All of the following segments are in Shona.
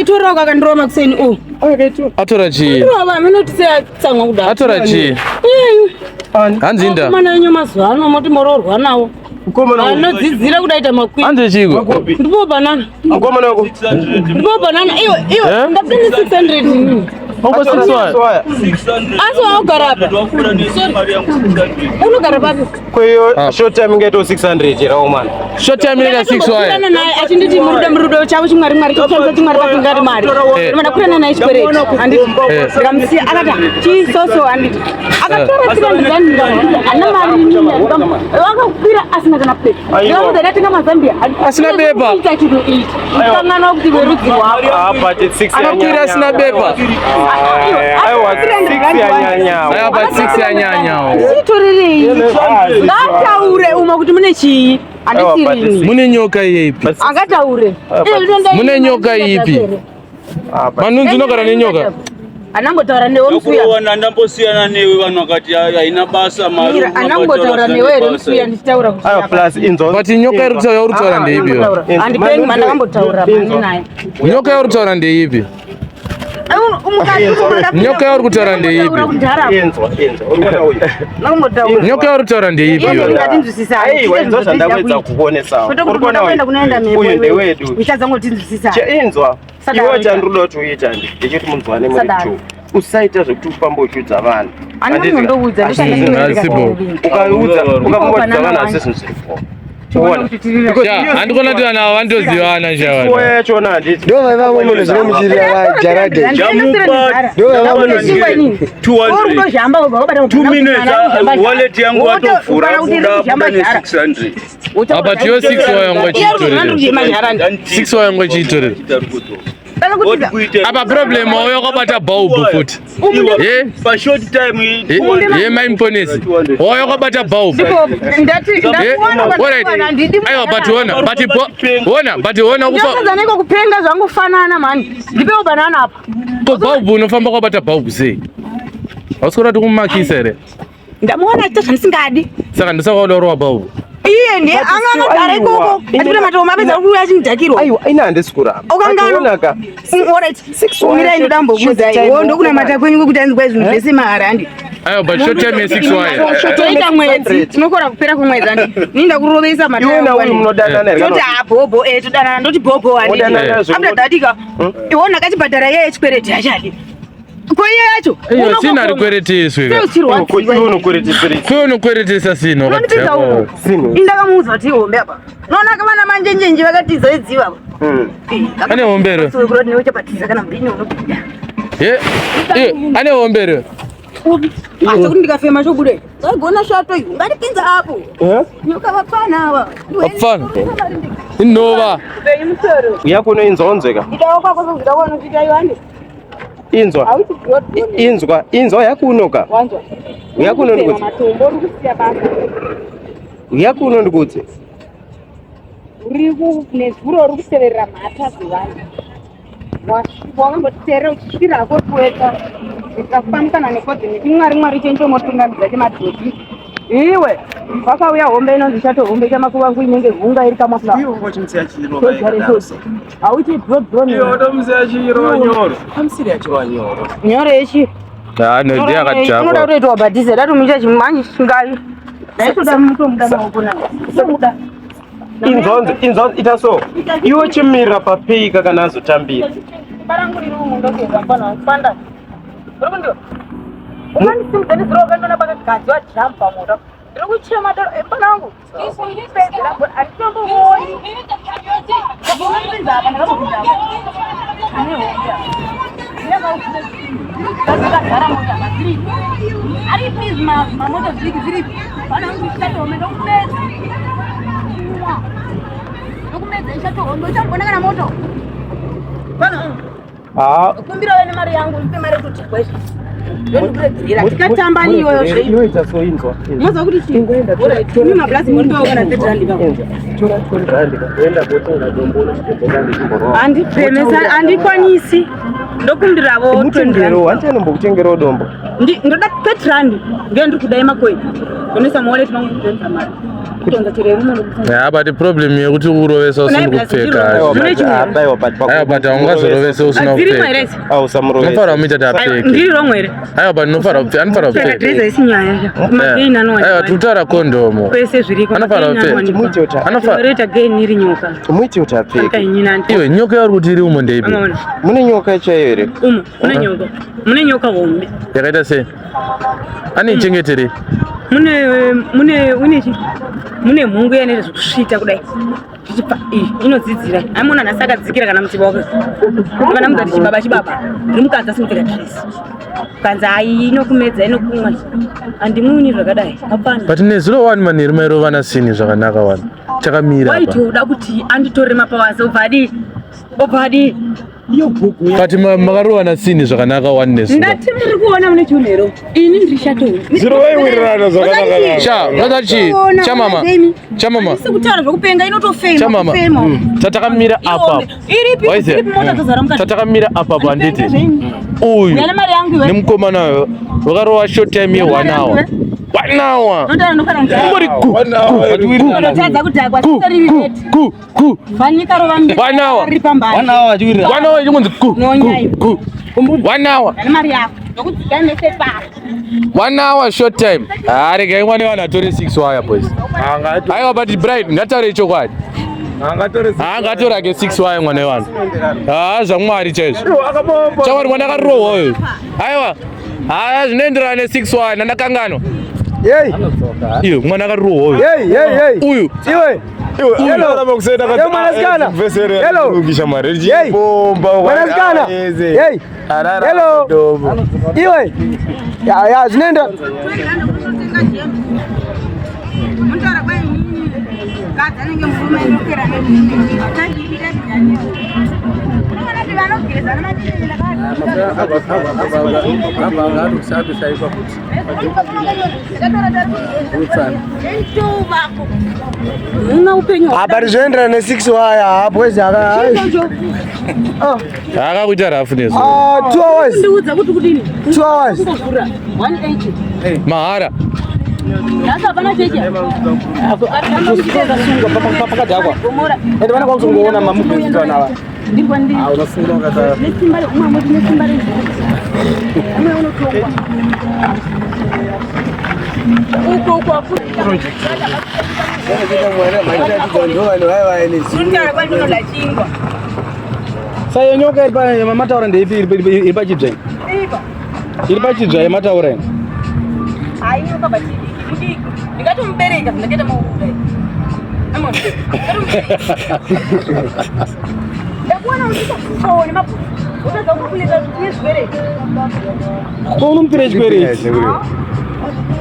akaitora kakandiro makuseni o. Atora chi? Rova minoti tsamwa kudai. Atora chi? Hanzinda. Mana enyo mazano moti mororwa nawo. Anodzidzira kudaita makwini. Hanze chiko? Ndipo banana. Ngomana wako? Ndipo banana. Iyo ndapini 600. Opa 600. Aso wakugara apa? Unogara papi? Kwa hiyo short time ingaito 600 rawo man. Short time ingaita 600. Naye achinditi murudo chavo chimwari mwari chitshanza chimwari pasingari mari. Mana kurana naye chikwereti. Anditi ndikamusiya akata chisoso anditi. Akatora 300 ana mari wakakwira asina kana pepa. Ndikamuza ndatenga mazambia. Asina pepa. Kangana kuti verudzi rwavo. Apa 6 anakwira asina pepa. Aiwa 6 ya nyanya. Ayapa 6 ya nyanya. Sitorerei. Ngataure uma kuti mune chii. Andisiri. Mune nyoka ipi? Angataure. Mune nyoka ipi? Manunzi unogara nenyoka? Anangotaura newe mfuya. Wana ndambosiyana newe vanhu vakati haina basa mari. Anangotaura newe mfuya ndichitaura kuti. Ayo plus inzo. But nyoka iri kutaura ndeipiwa. Andipengi mana akambotaura mani naye. Nyoka iri kutaura ndeipi? Nyoka iri kutaura ndeipi? Nyoka iri kutaura ndeipi? Aiwa inzo zvandakwedza kukuonesa. Uri kuona uyu ndewedu. Inzwa. Iwe chandiroda kuti uite ndechiti munzwane muri two. Usaita zvekuti ufambe uchiudza vanhu. Andinondoudza ukaudza ukamboudza vanhu asi zvinhu zvirifo. Handikona kuti vanhu ava vandozivana shavana. Chifuwo yachona handiti. Ndo vamwe munhu zvinomuchirira Jarade. Two minutes wallet yangu watofura kuda 600. Apa tiyo 6 wayangu chitorere. 6 wayangu chitorere. Apa problem wauya kwabata bulb futi. Pa short time ye MUPONESi. Wauya kwabata bulb. Aiwa but ona ndakazaneko kupenga zvangofanana mani. Ndipewo banana apa. Ko bulb unofamba kwabata bulb sei? Ausikora kuti kumakisa ere. Ndamuona chito zvandisingadi. Saka ndisakaodarowa bulb. Iye ndiye anganogara ikoko. Atipira matoma apedza kuuya achindakirwa. Aiwa ina handisikuramba. Ukanganaka. Alright. 6 umira ino ndambokudza iwo ndokuna mata kwenyu kuti anzwe zvinhu zvese maharandi. Aiwa but short time ye 6 waya. Toita mwedzi. Tinokora kupera kwemwedzi andi. Ninda kurovesa mata. Iwe na munhu munodanana ere? Toti bobo todanana ndoti bobo andi. After dadika. Iwona kachibhadhara yeye chikwereti achadi. Koiye yacho. Iyo sina rikwereteswe. Unokweretesa sino. Indakamuudza kuti ihombe apa. Unoona kavana manjenjenje vakatiza idziva apa. Ane hombero. Ane hombero. Asa kuti ndikafema chobude. Sagona shato iyo. Ngatipinza apo. Nyoka vapfana ava. Vapfana. Inova. Yakuno inzonzeka. Itawo kwako sokuzitaona kuti ayiwande. Inzwa yakunoka. Yakuno ndikutse. Yakuno ndikutse. Uriku nezuro rikuseverera mhata dzevana. Wakambotiteera uchisvira kwekuweka. Ikafambikana nekodhi mwari chenchomotungamidza chemadhoti. Iwe wakauya hombe inonzi chato hombe chamakuvangu inenge hunga iri kamafla. Iwo ngochimseya chiro. Auchi drone. Iyo ndomseya chiro nyoro. Amsiri chiro nyoro. Nyoro yechi. No dia akachapa. Unoda kuti wabhadhize datu mucha chimanyi singai. Daitoda mutombo maokona. Sokuda. Inzonzi ita so. Iwe chimirira papeika kana azotambira. Baranguri rumu ndokeza pana panda. Rokundo. Umani simdeni droga ndona pakagazi wa jumpa moto. Ndikuchira madoro epanangu. Isipezera but atombo hoyi. Ndikumenza apa ndakabunda. Ane hoya. Ndakagara moto maziri. Ari please moto ziri. Panangu chato homendo kumeza. Dokumeza chato hondo chambona kana moto. Pana. Kumbira wene mari yangu ipe mari kuti kwesha. Tikatamba ni iyoyo zvei. Inoita so inzwa. Mwaza kuti chingoenda. Tuni mablazi mundo kana 30 rand bako. Tora 20 rand kaenda kotenga dombo. Andipemesa andikwanisi. ndokumbiravo 20 handani mbokutengerawo dombo ndoda 30 rand ndiyo ndiri kudai makoini ndonesa mawaleti mangu kutonza mari kutonza cherero but problem yekuti urovesa usina kupfeka aiwa but haungazorovesa usina kupfeka unofanira kumuita kuti apfeke ndiri romwe here aiwa but anofanira kupfeka dresa isinyaya mageni anowanikwa aiwa tutaura kondomo kwese zviriko anofanira kupfeka geni iri nyoka muite kuti apfeke iwe nyoka yauri kuti iri umo ndeipi mune nyoka chaiyo here umo mune nyoka hombe yakaita sei ane chengetere mune mhungu yanoita zvekusvita kudai zvichibva inodzidzira aimona nhasi akadzikira kana mutsiba wake kana mukati chibaba iri mukadzi asimupfeka dresi kanzi hai inokumedza inokumwa handimuni zvakadai apana but nezuro 1 manheru mairovana sini zvakanaka wani takamira waitoda kuti anditorere mapawasa obva adi but makarovana sini zvakanaka wani nezuro ndati muri kuona mune chiunhero ini ndiri shatoni zviro vaiwirirana zvakanaka chamama kutaura zvekupenga inotofema tatakamira apapo tatakamira apapo handiti uyu nemukomanayo vakarova short time ye1 hour 1 hour umbori ichikunzi 1 hour short time regai mwana vanhu atore 6 wire boys aiwa but bride ngataure chokwadi haangatorage 6 wire mwana wevanhu zvamwari chaizvo chakwadi mwana akarohwa uyu aiwa zvinoenderana ne6 wire nandakanganwa iyo mwana akarohwa uyu zvinoenda habari zvoenderana ne6 waya hapoezi akakuita rafu nezo 2 hours mahara pakadhakwa ende vana kwakutongoona mamupezitanawa sayo nyoka mataura ndeipi iri pachidzva iri pachidzva yemataura ini ndingatomubereka ndakaita maudai ndakuona uchisaone mabhuku utadza kukuleta nezvibereki unomupira chikwereti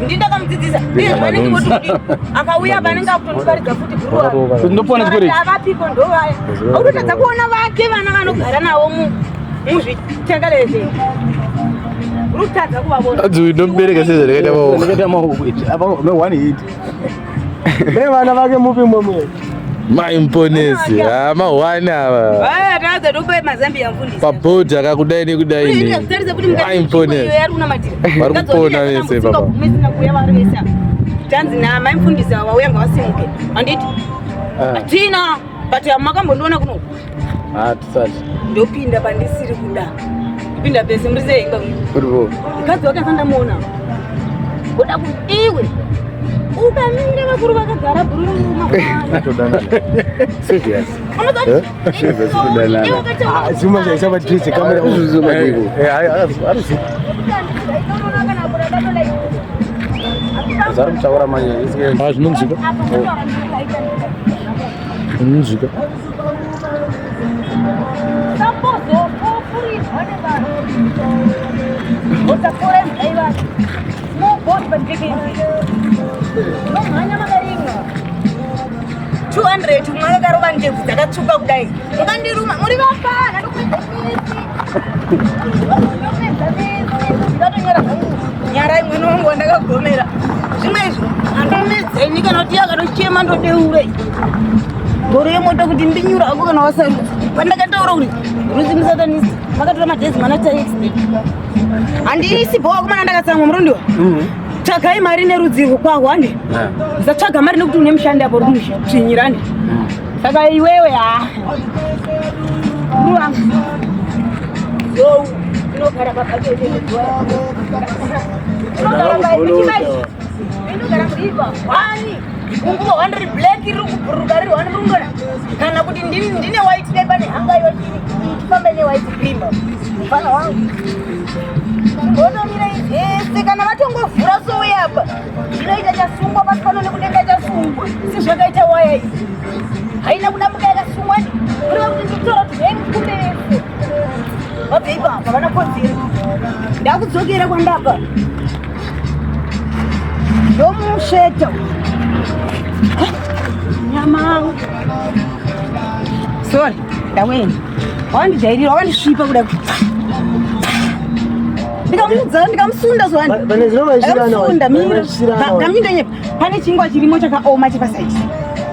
ndindakamudzidzisa ndizvanenge motudi akauya vanenge akutondiparidza futi ndopona chikwereti avapiko ndovaya akutotadza kuona vake vana vanogara navo muzvitengaleze urikutadza kuvavona adzui ndomubereka sezvandakaita maoko me1 hit nevana vake mupi momwe MUPONESi ma1 ava pabhodhi akakudai nekudaini MUPONESi vari kupona vese papa tanzi naamai mufundisi vauya ngavasimuke handiti hatina but makambondiona kuno hatisati ndopinda pandisiri kuda ndopinda pese muriseimba mukadzi wake asandamuona oda kuti iwe ukamira vakuru vakagara zvarimutaura manje zvinonzwika zvinonzwika mwakakarova ndebvu dzakatsvuka kudai mukandiruma muri vapana ndokuatonyora nyara imwene wangu wandakagomera zvimwe izvo handomedzeni kana kuti yakanochema ndodeurei Goro yemoto kuti mbinyura ako kana wasarudza. Pandakataura kuti rudzi musatanisi. Makatora madhezi mana tax. Handisi bhawa kumana ndakatsamwa murundi. Tsvagai mari nerudzirwo kwaho hande. Usatsvaga mari nekuti une mushandi apo uri kuchinyirani. Saka iwewe Yo, inogara papakete ndwa. Inogara pachikai. Inogara kuripa. Wani. Unguwa 100 black iri kuburuka riri 1 murungana. Kana kuti ndine white paper nehanga yochiri. Tifambe ne white cream. Mfana wangu. Ngonomira izese kana vatongovhura souya apa. Zvinoita chasungwa pasipano nekudenga chasungwa. Si zvakaita waya idzi. Haina kudamuka yakasungwa. Kureva kuti ndikutora kuti hemkundeese. Wabve ipapa vana kodzero. Ndakudzokera kwandabva. Ndomusveta. Nyama. Sorry, ndamweni. Wandijairira, wandisvipa kuda. Ndikamusunda zvani. Ndamusunda mira. Ndaminda pane chingwa chirimo chakaoma chakasaisa.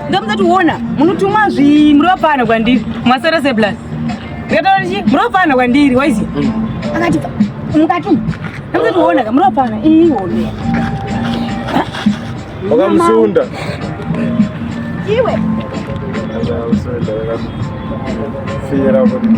Ndomuzati uona, munotuma muropana kwandiri. Masarese plus. Ndikataura chi muropana kwandiri, waizi. Akati mukatuma. Ndomuzati uona muropana ione. Wakamusunda. Iwe. Fira kuti